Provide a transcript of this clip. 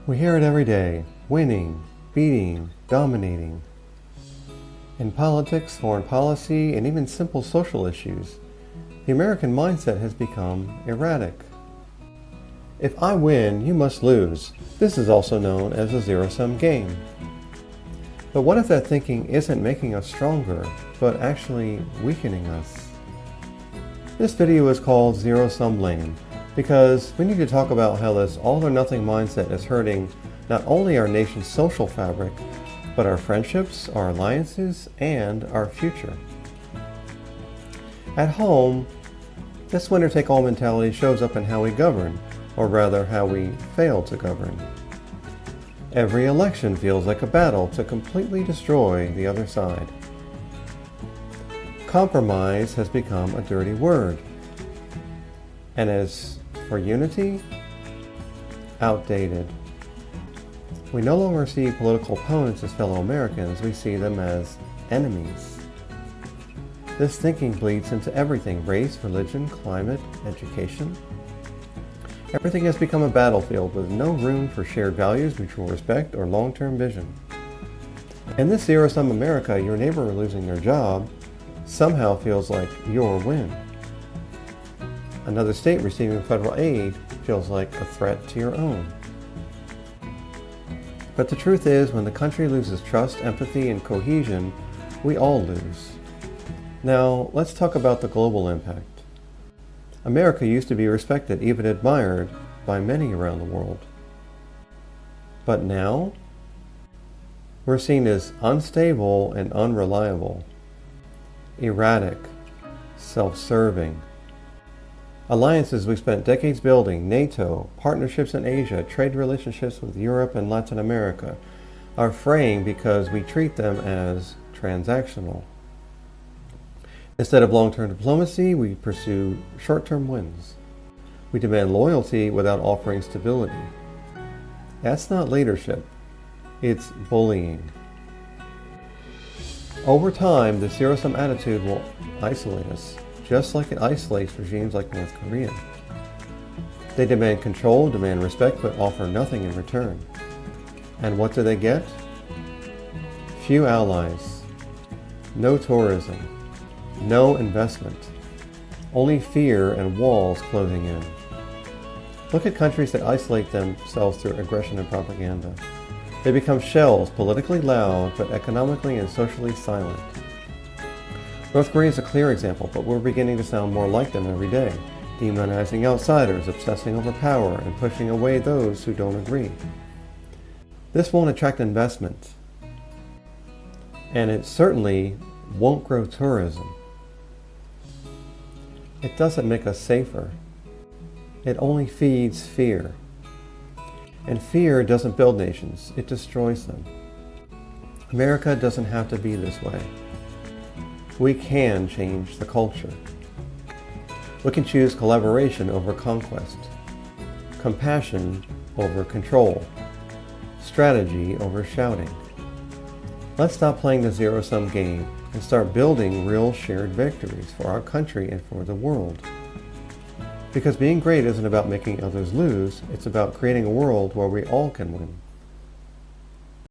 We hear it every day: winning, beating, dominating. In politics, foreign policy, and even simple social issues, the American mindset has become erratic. If I win, you must lose. This is also known as a zero-sum game. But what if that thinking isn't making us stronger, but actually weakening us? This video is called Zero-Sum Lame because we need to talk about how this all-or-nothing mindset is hurting not only our nation's social fabric, but our friendships, our alliances, and our future. At home, this winner-take-all mentality shows up in how we govern, or rather how we fail to govern. Every election feels like a battle to completely destroy the other side. Compromise has become a dirty word. And as for unity, outdated. We no longer see political opponents as fellow Americans, we see them as enemies. This thinking bleeds into everything: race, religion, climate, education. Everything has become a battlefield with no room for shared values, mutual respect, or long-term vision. In this zero-sum America, your neighbor losing their job somehow feels like your win. Another state receiving federal aid feels like a threat to your own. But the truth is, when the country loses trust, empathy, and cohesion, we all lose. Now, let's talk about the global impact. America used to be respected, even admired, by many around the world. But now, we're seen as unstable and unreliable, erratic, self-serving. Alliances we spent decades building, NATO, partnerships in Asia, trade relationships with Europe and Latin America, are fraying because we treat them as transactional. Instead of long-term diplomacy, we pursue short-term wins. We demand loyalty without offering stability. That's not leadership. It's bullying. Over time, the zero-sum attitude will isolate us, just like it isolates regimes like North Korea. They demand control, demand respect, but offer nothing in return. And what do they get? Few allies, no tourism, no investment, only fear and walls closing in. Look at countries that isolate themselves through aggression and propaganda. They become shells, politically loud, but economically and socially silent. North Korea is a clear example, but we're beginning to sound more like them every day, demonizing outsiders, obsessing over power, and pushing away those who don't agree. This won't attract investment, and it certainly won't grow tourism. It doesn't make us safer. It only feeds fear. And fear doesn't build nations, it destroys them. America doesn't have to be this way. We can change the culture. We can choose collaboration over conquest, compassion over control, strategy over shouting. Let's stop playing the zero-sum game and start building real shared victories for our country and for the world. Because being great isn't about making others lose, it's about creating a world where we all can win.